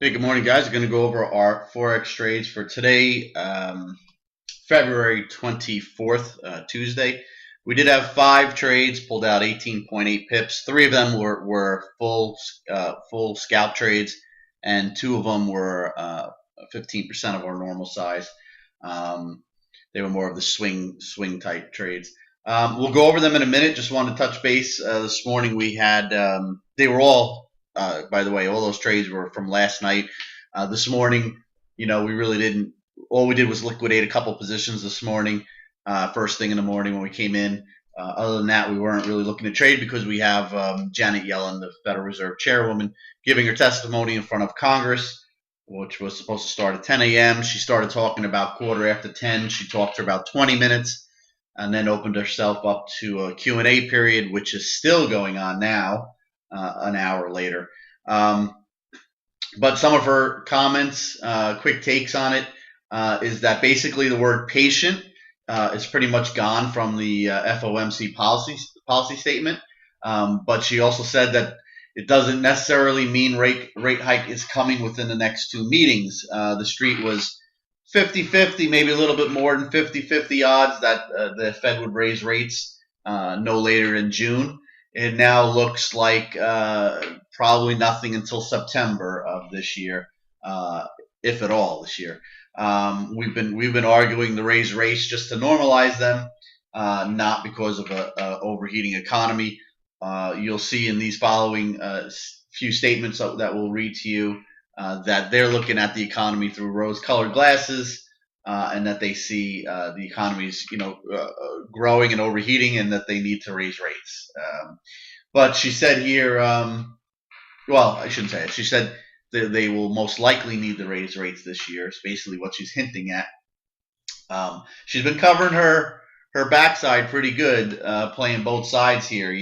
Hey, good morning, guys. We're going to go over our Forex trades for today, February 24th, Tuesday. We did have 5 trades, pulled out 18.8 pips. 3 of them were full scalp trades, and 2 of them were 15% of our normal size. They were more of the swing type trades. We'll go over them in a minute. Just wanted to touch base. This morning we had, they were all, by the way, all those trades were from last night. This morning, we really didn't, all we did was liquidate a couple positions this morning, first thing in the morning when we came in. Other than that, we weren't really looking to trade because we have Janet Yellen, the Federal Reserve Chairwoman, giving her testimony in front of Congress, which was supposed to start at 10 a.m. She started talking about quarter after 10. She talked for about 20 minutes and then opened herself up to a Q&A period, which is still going on now, an hour later. But some of her comments, quick takes on it, is that basically the word patient is pretty much gone from the FOMC policy statement. But she also said that it doesn't necessarily mean rate hike is coming within the next 2 meetings. The street was 50-50, maybe a little bit more than 50-50 odds that the Fed would raise rates no later in June. It now looks like probably nothing until September of this year, if at all this year. We've been arguing the raise rates just to normalize them, not because of a overheating economy. You'll see in these following few statements that we'll read to you that they're looking at the economy through rose-colored glasses, and that they see the economy's growing and overheating, and that they need to raise rates. But she said here, well, I shouldn't say it. She said they will most likely need to raise rates this year. It's basically what she's hinting at. She's been covering her backside pretty good, playing both sides here,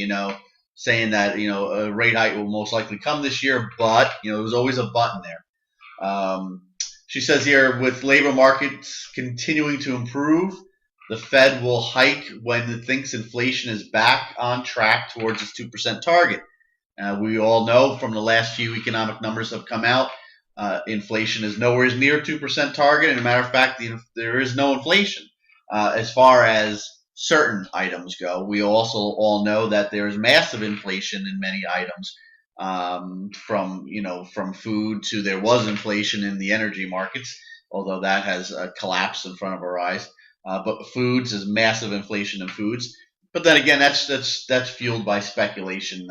saying that, a rate hike will most likely come this year, but, there's always a but in there. She says here, with labor markets continuing to improve, the Fed will hike when it thinks inflation is back on track towards its 2% target. We all know from the last few economic numbers that have come out, inflation is nowhere near 2% target. And as a matter of fact, there is no inflation as far as certain items go. We also all know that there is massive inflation in many items, from food to, there was inflation in the energy markets, although that has collapsed in front of our eyes. But foods is massive inflation in foods. But then again, that's fueled by speculation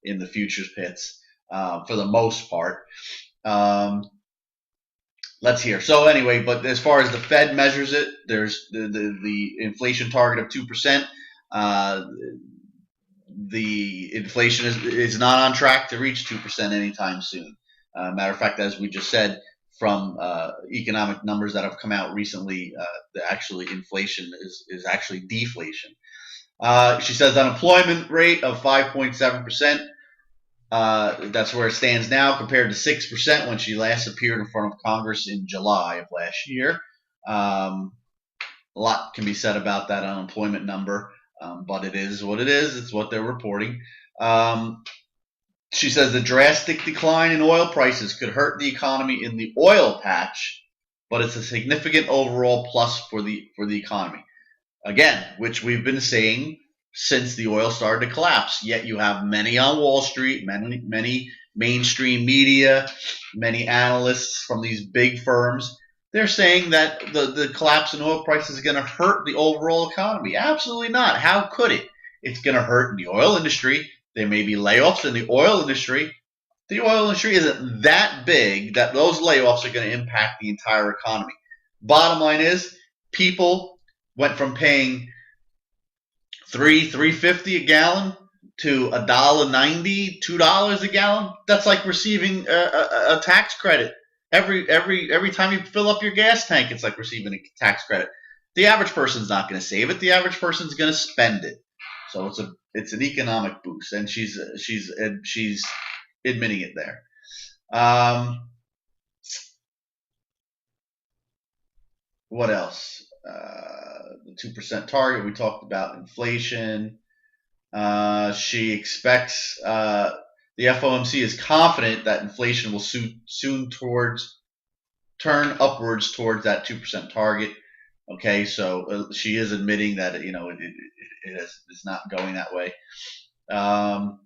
in the futures pits for the most part. Let's hear. So anyway, but as far as the Fed measures it, there's the inflation target of 2%. The inflation is not on track to reach 2% anytime soon. Matter of fact, as we just said, from economic numbers that have come out recently, actually inflation is actually deflation. She says unemployment rate of 5.7%. That's where it stands now, compared to 6% when she last appeared in front of Congress in July of last year. A lot can be said about that unemployment number, but it is what it is. It's what they're reporting. She says the drastic decline in oil prices could hurt the economy in the oil patch, but it's a significant overall plus for the economy. Again, which we've been saying since the oil started to collapse. Yet you have many on Wall Street, many mainstream media, many analysts from these big firms. They're saying that the collapse in oil prices is going to hurt the overall economy. Absolutely not. How could it? It's going to hurt the oil industry. There may be layoffs in the oil industry. The oil industry isn't that big that those layoffs are going to impact the entire economy. Bottom line is, people went from paying $3.50 a gallon to $1.90, $2 a gallon. That's like receiving a tax credit. Every time you fill up your gas tank, it's like receiving a tax credit. The average person's not going to save it. The average person's going to spend it. So it's an economic boost, and she's admitting it there. What else? The 2% target. We talked about inflation. She expects the the FOMC is confident that inflation will soon turn upwards towards that 2% target. Okay, so she is admitting that it's not going that way. And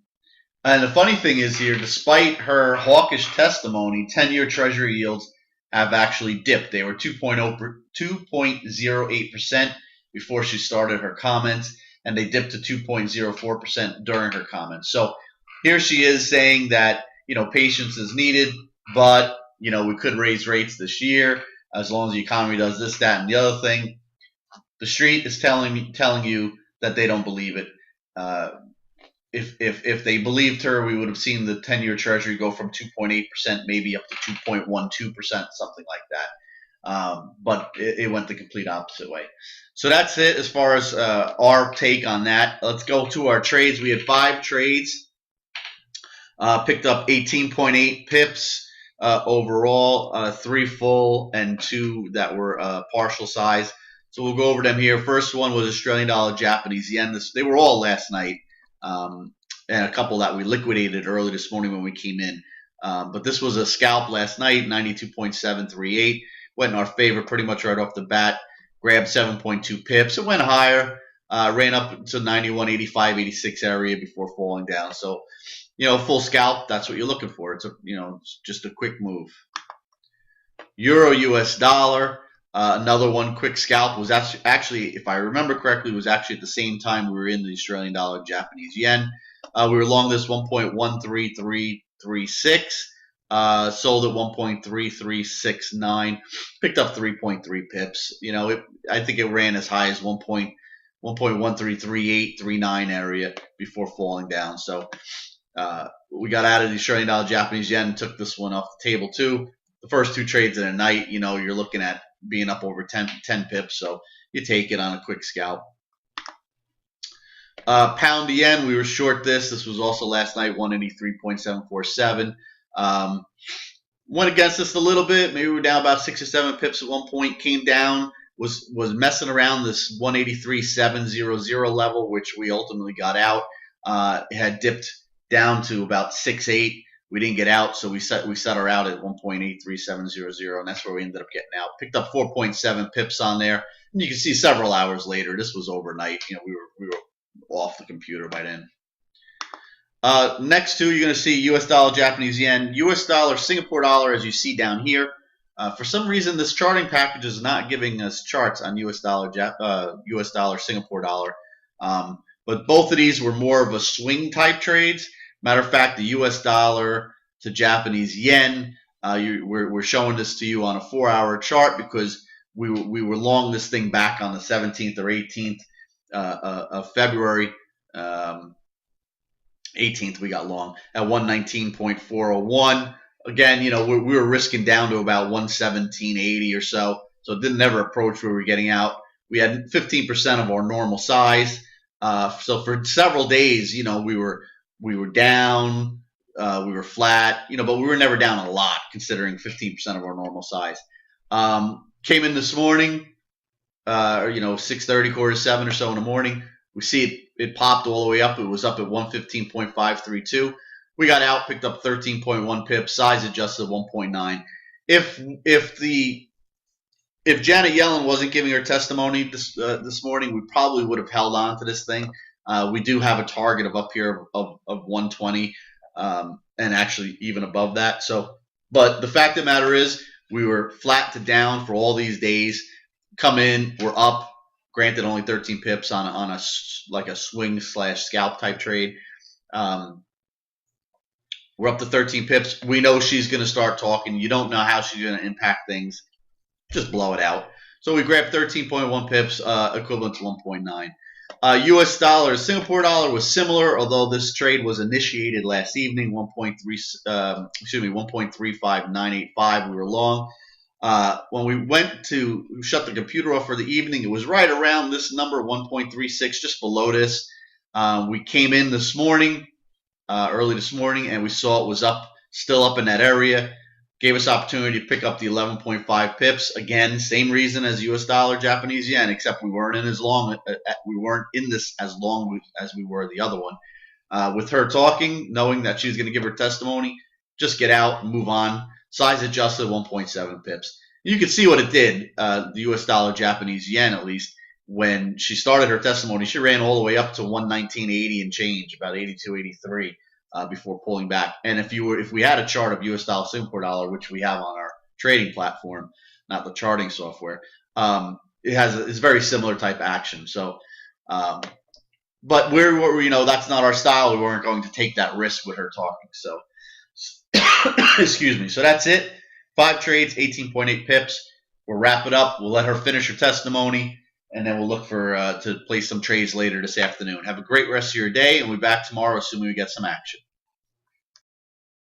the funny thing is here, despite her hawkish testimony, 10-year Treasury yields have actually dipped. They were 2.08% before she started her comments, and they dipped to 2.04% during her comments. So here she is saying that patience is needed, but we could raise rates this year as long as the economy does this, that, and the other thing. The street is telling you that they don't believe it. If they believed her, we would have seen the 10-year Treasury go from 2.8% maybe up to 2.12%, something like that. But it went the complete opposite way. So that's it as far as our take on that. Let's go to our trades. We had 5 trades. Picked up 18.8 pips overall, 3 full and 2 that were partial size. So we'll go over them here. First one was Australian dollar, Japanese yen. They were all last night. And a couple that we liquidated early this morning when we came in. But this was a scalp last night, 92.738. Went in our favor pretty much right off the bat. Grabbed 7.2 pips. It went higher. Ran up to 91.85, 86 area before falling down. So, full scalp, that's what you're looking for. It's it's just a quick move. Euro US dollar. Another one, quick scalp, was actually, if I remember correctly, was actually at the same time we were in the Australian dollar, Japanese yen. We were long this 1.13336, sold at 1.3369, picked up 3.3 pips. I think it ran as high as 1.133839 area before falling down. So we got out of the Australian dollar, Japanese yen, and took this one off the table too. The first 2 trades in a night, you're looking at being up over 10 pips, so you take it on a quick scalp. Pound yen, we were short this. This was also last night, 183.747. Went against us a little bit. Maybe we were down about 6 or 7 pips at one point. Came down, was messing around this 183.700 level, which we ultimately got out. It had dipped down to about 6.8. We didn't get out, so we set her out at 1.83700, and that's where we ended up getting out. Picked up 4.7 pips on there, and you can see several hours later. This was overnight. We were off the computer by then. Next 2, you're going to see U.S. dollar, Japanese yen, U.S. dollar, Singapore dollar, as you see down here. For some reason, this charting package is not giving us charts on U.S. dollar, Singapore dollar. But both of these were more of a swing type trades. Matter of fact, the U.S. dollar to Japanese yen, we're showing this to you on a 4-hour chart because we were long this thing back on the 17th or 18th of February. 18th we got long at 119.401. Again, we were risking down to about 117.80 or so. So it didn't ever approach where we were getting out. We had 15% of our normal size. So for several days, we were down, we were flat, but we were never down a lot considering 15% of our normal size. Came in this morning, 6:30, 6:45 or so in the morning. We see it popped all the way up. It was up at 115.532. We got out, picked up 13.1 pips, size adjusted 1.9. If Janet Yellen wasn't giving her testimony this morning, we probably would have held on to this thing. We do have a target of up here of 120, and actually even above that. So, but the fact of the matter is, we were flat to down for all these days. Come in, we're up. Granted, only 13 pips on a swing / scalp type trade. We're up to 13 pips. We know she's going to start talking. You don't know how she's going to impact things. Just blow it out. So we grabbed 13.1 pips, equivalent to 1.9. U.S. dollar, Singapore dollar was similar, although this trade was initiated last evening. 1.35985. We were long. When we went to shut the computer off for the evening, it was right around this number, 1.36, just below this. We came in this morning, early this morning, and we saw it was up, still up in that area. Gave us opportunity to pick up the 11.5 pips. Again, same reason as U.S. dollar, Japanese yen, except we weren't in as long. We weren't in this as long as we were the other one. with her talking, knowing that she was going to give her testimony, just get out and move on. Size adjusted 1.7 pips. You can see what it did, the US dollar, Japanese yen at least. When she started her testimony, she ran all the way up to 119.80 and change, about 82.83, before pulling back. And if we had a chart of US dollar, Singapore dollar, which we have on our trading platform, not the charting software, it's very similar type action. So, but that's not our style. We weren't going to take that risk with her talking. So, excuse me. So that's it. 5 trades, 18.8 pips. We'll wrap it up. We'll let her finish her testimony, and then we'll look for to place some trades later this afternoon. Have a great rest of your day, and we'll be back tomorrow assuming we get some action.